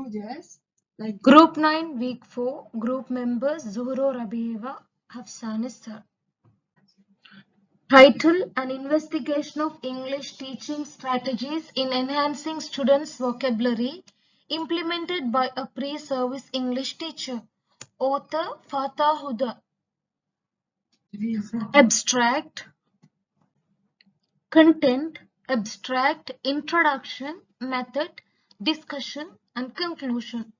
languages like Group 9, Week 4, Group members Zuhro Rabieva, Hafsanisar. Title: An investigation of English teaching strategies in enhancing students' vocabulary implemented by a pre-service English teacher. Author Fatah Huda. Abstract. Content: abstract, introduction, method, discussion, and conclusion.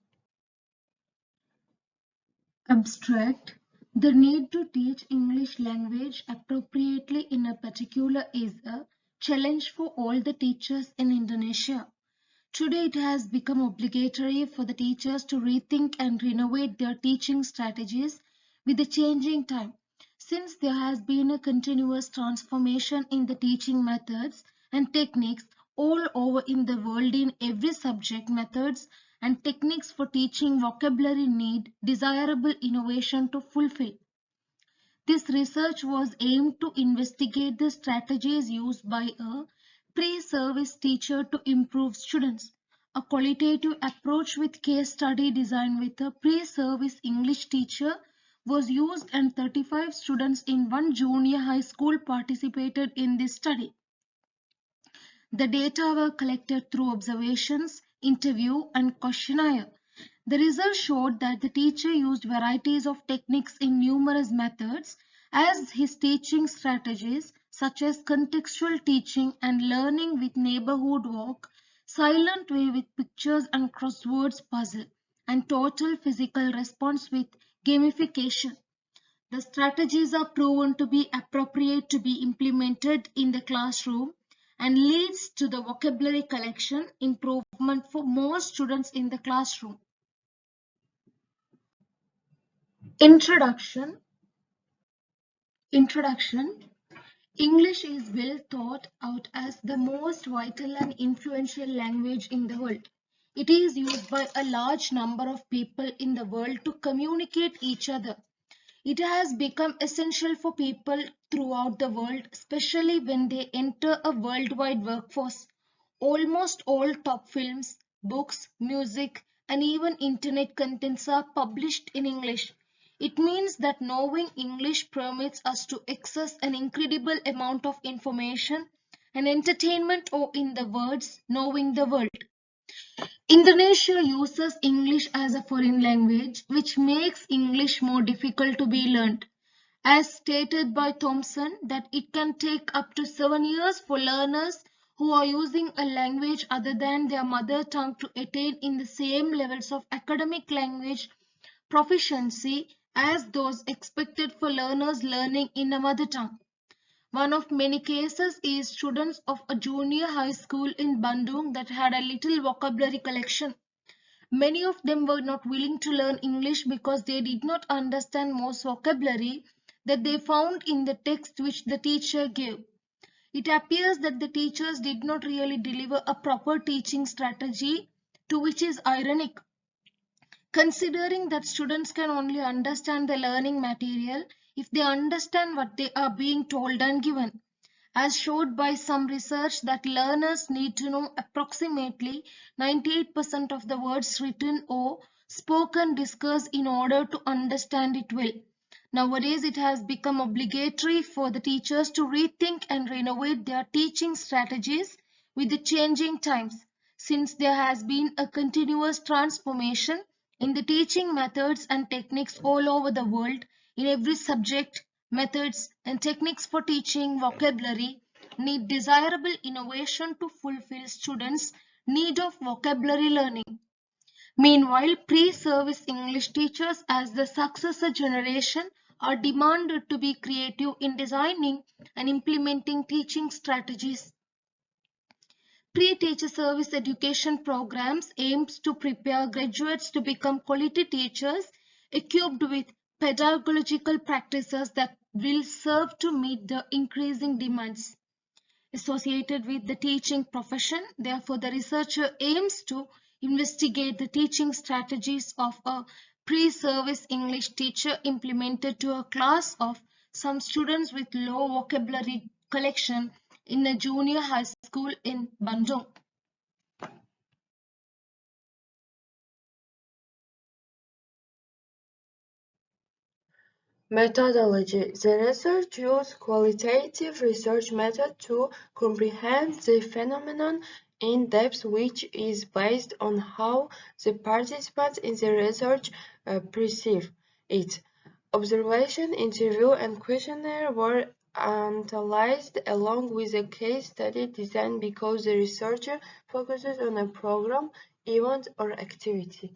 Abstract: the need to teach English language appropriately in a particular is a challenge for all the teachers in Indonesia. Today it has become obligatory for the teachers to rethink and renovate their teaching strategies with the changing time. Since there has been a continuous transformation in the teaching methods and techniques all over in the world in every subject, methods and techniques for teaching vocabulary need desirable innovation to fulfill. This research was aimed to investigate the strategies used by a pre-service teacher to improve students. A qualitative approach with case study design with a pre-service English teacher was used, and 35 students in one junior high school participated in this study. The data were collected through observations, interview, and questionnaire. The results showed that the teacher used varieties of techniques in numerous methods as his teaching strategies, such as contextual teaching and learning with neighborhood walk, silent way with pictures and crosswords puzzle, and total physical response with gamification. The strategies are proven to be appropriate to be implemented in the classroom and leads to the vocabulary collection improvement for more students in the classroom. Introduction. English is well thought out as the most vital and influential language in the world. It is used by a large number of people in the world to communicate each other. It has become essential for people throughout the world, especially when they enter a worldwide workforce. Almost all top films, books, music, and even internet contents are published in English. It means that knowing English permits us to access an incredible amount of information and entertainment, or in the words, knowing the world. Indonesia uses English as a foreign language, which makes English more difficult to be learned. As stated by Thompson, that it can take up to 7 years for learners who are using a language other than their mother tongue to attain in the same levels of academic language proficiency as those expected for learners learning in a mother tongue. One of many cases is students of a junior high school in Bandung that had a little vocabulary collection. Many of them were not willing to learn English because they did not understand most vocabulary that they found in the text which the teacher gave. It appears that the teachers did not really deliver a proper teaching strategy, to which is ironic, considering that students can only understand the learning material if they understand what they are being told and given. As showed by some research that learners need to know approximately 98% of the words written or spoken discussed in order to understand it well. Nowadays, it has become obligatory for the teachers to rethink and renovate their teaching strategies with the changing times, since there has been a continuous transformation in the teaching methods and techniques all over the world in every subject. Methods and techniques for teaching vocabulary need desirable innovation to fulfill students' need of vocabulary learning. Meanwhile, pre-service English teachers as the successor generation are demanded to be creative in designing and implementing teaching strategies. Pre-teacher service education programs aims to prepare graduates to become quality teachers equipped with pedagogical practices that will serve to meet the increasing demands associated with the teaching profession. Therefore, the researcher aims to investigate the teaching strategies of a pre-service English teacher implemented to a class of some students with low vocabulary collection in a junior high school in Bandung. Methodology. The research used qualitative research method to comprehend the phenomenon in depth, which is based on how the participants in the research perceive it. Observation, interview, and questionnaire were analyzed along with a case study design because the researcher focuses on a program, event, or activity.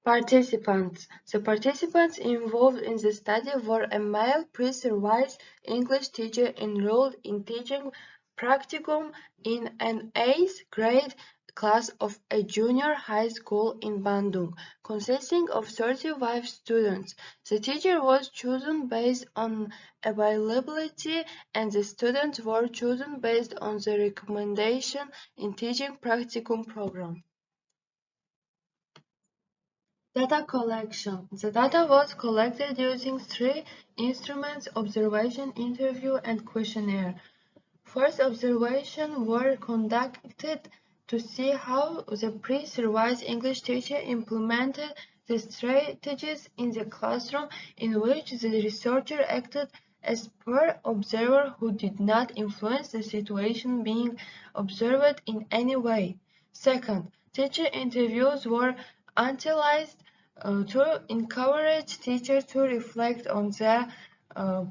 Participants. The participants involved in the study were a male pre-service English teacher enrolled in teaching practicum in an 8th grade class of a junior high school in Bandung, consisting of 35 students. The teacher was chosen based on availability and the students were chosen based on the recommendation in teaching practicum program. Data collection. The data was collected using three instruments: observation, interview, and questionnaire. First, observation were conducted to see how the pre-service English teacher implemented the strategies in the classroom, in which the researcher acted as per observer who did not influence the situation being observed in any way. Second, teacher interviews were analyzed to encourage teachers to reflect on their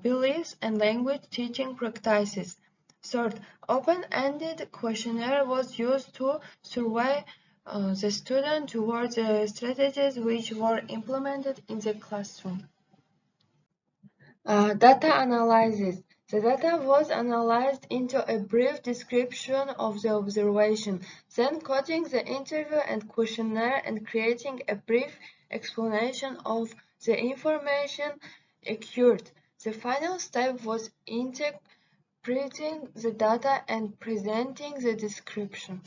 beliefs and language teaching practices. Third, open-ended questionnaire was used to survey the student towards the strategies which were implemented in the classroom. Data analysis. The data was analyzed into a brief description of the observation, then coding the interview and questionnaire and creating a brief explanation of the information acquired. The final step was interpreting the data and presenting the description.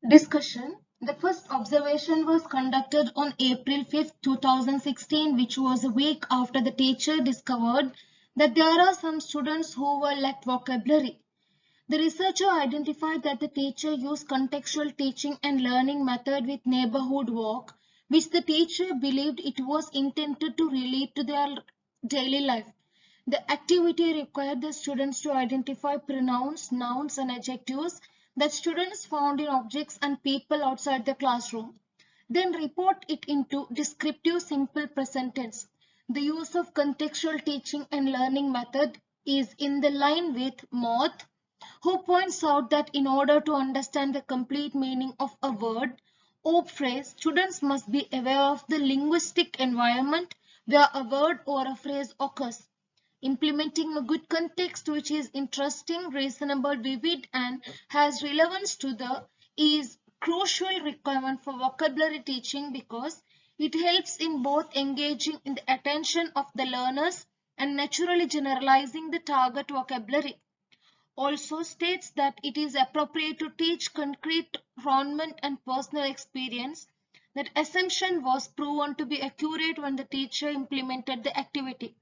Discussion. The first observation was conducted on April 5, 2016, which was a week after the teacher discovered that there are some students who were lacked vocabulary. The researcher identified that the teacher used contextual teaching and learning method with neighborhood walk, which the teacher believed it was intended to relate to their daily life. The activity required the students to identify pronouns, nouns, and adjectives that students found in objects and people outside the classroom. Then report it into descriptive simple present tense. The use of contextual teaching and learning method is in the line with Moth, who points out that in order to understand the complete meaning of a word or phrase, students must be aware of the linguistic environment where a word or a phrase occurs. Implementing a good context which is interesting, reasonable, vivid, and has relevance to the is crucial requirement for vocabulary teaching because it helps in both engaging in the attention of the learners and naturally generalizing the target vocabulary. Also states that it is appropriate to teach concrete environment and personal experience. That assumption was proven to be accurate when the teacher implemented the activity.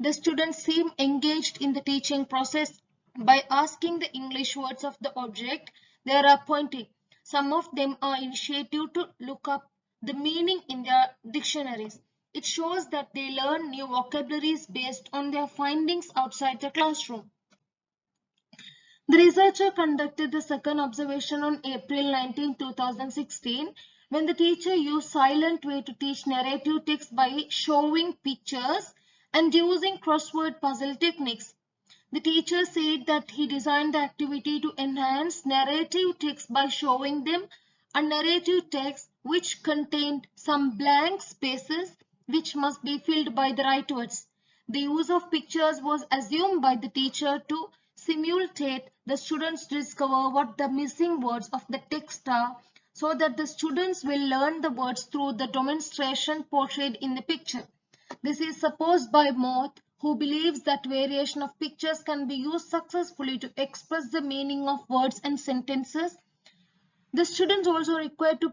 The students seem engaged in the teaching process by asking the English words of the object they are appointing. Some of them are initiative to look up the meaning in their dictionaries. It shows that they learn new vocabularies based on their findings outside the classroom. The researcher conducted the second observation on April 19, 2016, when the teacher used silent way to teach narrative text by showing pictures and using crossword puzzle techniques. The teacher said that he designed the activity to enhance narrative text by showing them a narrative text which contained some blank spaces which must be filled by the right words. The use of pictures was assumed by the teacher to simulate the students discover what the missing words of the text are so that the students will learn the words through the demonstration portrayed in the picture. This is supposed by Moth, who believes that variation of pictures can be used successfully to express the meaning of words and sentences. The students also required to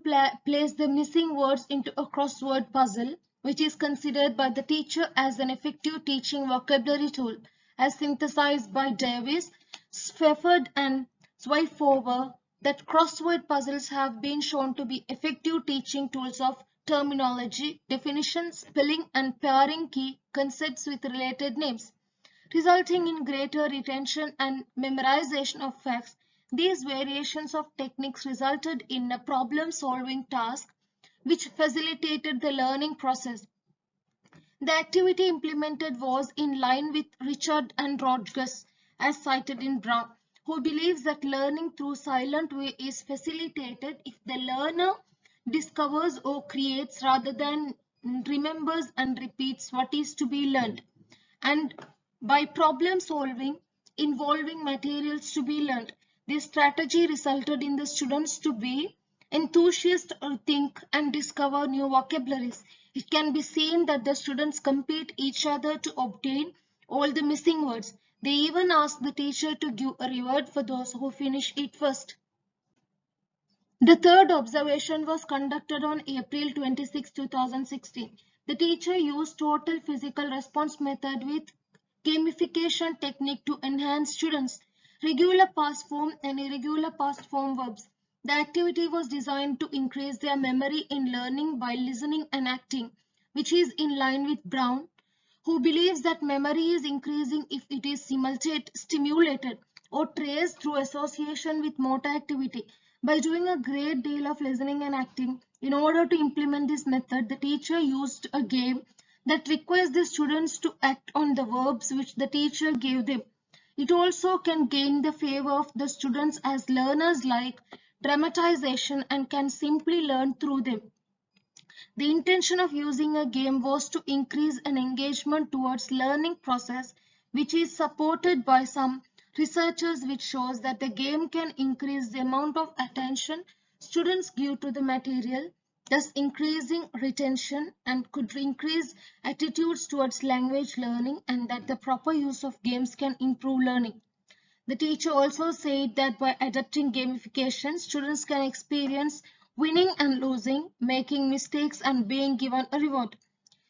place the missing words into a crossword puzzle, which is considered by the teacher as an effective teaching vocabulary tool, as synthesized by Davis, Pfefford, and Zweifover, that crossword puzzles have been shown to be effective teaching tools of terminology, definition, spelling, and pairing key concepts with related names, resulting in greater retention and memorization of facts. These variations of techniques resulted in a problem-solving task which facilitated the learning process. The activity implemented was in line with Richard and Rodgers, as cited in Brown, who believes that learning through silent way is facilitated if the learner discovers or creates rather than remembers and repeats what is to be learned, and by problem solving involving materials to be learned. This strategy resulted in the students to be enthusiastic or think and discover new vocabularies. It can be seen that the students compete each other to obtain all the missing words. They even ask the teacher to give a reward for those who finish it first. The third observation was conducted on April 26, 2016. The teacher used total physical response method with gamification technique to enhance students' regular past form and irregular past form verbs. The activity was designed to increase their memory in learning by listening and acting, which is in line with Brown, who believes that memory is increasing if it is stimulated or traced through association with motor activity. By doing a great deal of listening and acting, in order to implement this method, the teacher used a game that requires the students to act on the verbs which the teacher gave them. It also can gain the favor of the students as learners like dramatization and can simply learn through them. The intention of using a game was to increase an engagement towards learning process, which is supported by some researchers, which shows that the game can increase the amount of attention students give to the material, thus increasing retention, and could increase attitudes towards language learning, and that the proper use of games can improve learning. The teacher also said that by adopting gamification, students can experience winning and losing, making mistakes and being given a reward.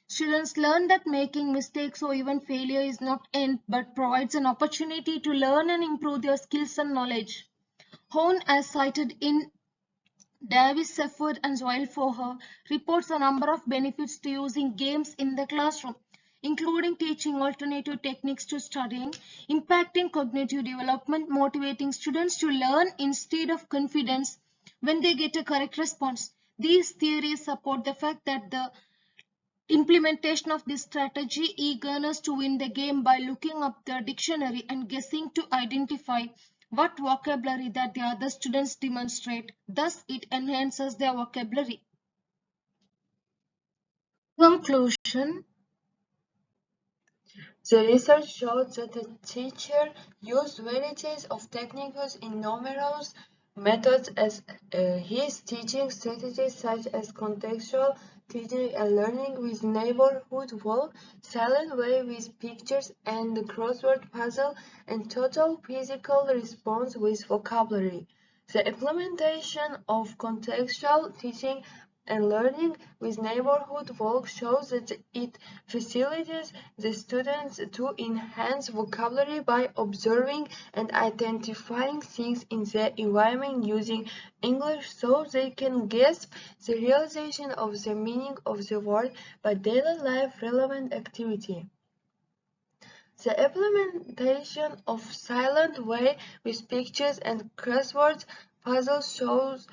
Students learn that making mistakes or even failure is not end but provides an opportunity to learn and improve their skills and knowledge. Horn, as cited in Davis, Sefford, and Zweilfoher, reports a number of benefits to using games in the classroom, including teaching alternative techniques to studying, impacting cognitive development, motivating students to learn instead of confidence when they get a correct response. These theories support the fact that the implementation of this strategy eagerness to win the game by looking up the dictionary and guessing to identify what vocabulary that the other students demonstrate. Thus, it enhances their vocabulary. Conclusion. The research showed that the teacher used varieties of techniques in numerous methods as his teaching strategies, such as contextual teaching and learning with neighborhood walk, silent way with pictures and the crossword puzzle, and total physical response with vocabulary. The implementation of contextual teaching and learning with neighborhood walk shows that it facilitates the students to enhance vocabulary by observing and identifying things in their environment using English so they can grasp the realization of the meaning of the word by daily life relevant activity. The implementation of silent way with pictures and crossword puzzles shows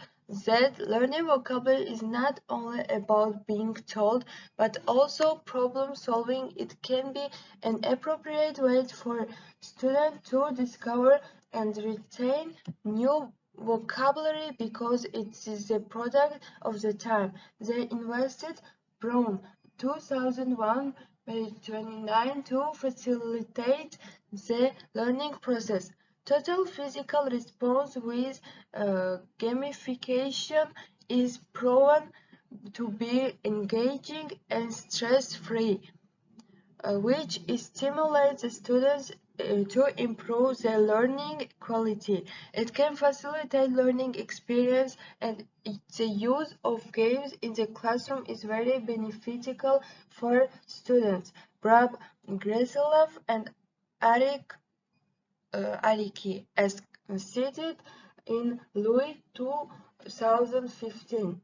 that learning vocabulary is not only about being told, but also problem solving. It can be an appropriate way for students to discover and retain new vocabulary because it is the product of the time they invested. Brown, 2001, page 29, to facilitate the learning process. Total physical response with gamification is proven to be engaging and stress-free, which stimulates the students to improve their learning quality. It can facilitate learning experience, and the use of games in the classroom is very beneficial for students. Brab, Gresilov, and Arik Ariki, as stated in Louis 2015.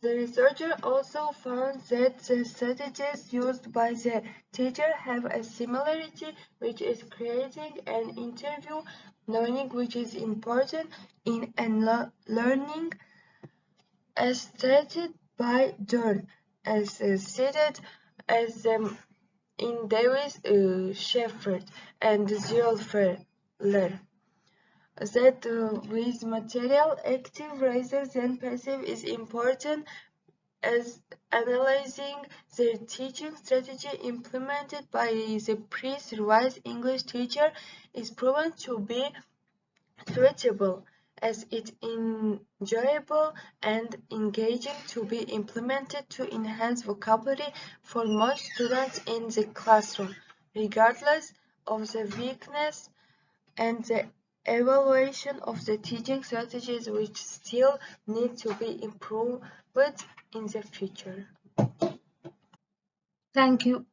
The researcher also found that the strategies used by the teacher have a similarity, which is creating an interview learning, which is important in learning as stated by Dorn, as stated as in Davis, Shepard, and Gerald Ferler, that with material active rather than passive is important as analyzing the teaching strategy implemented by the pre-supervised English teacher is proven to be suitable, as it enjoyable and engaging to be implemented to enhance vocabulary for most students in the classroom, regardless of the weakness and the evaluation of the teaching strategies which still need to be improved in the future. Thank you.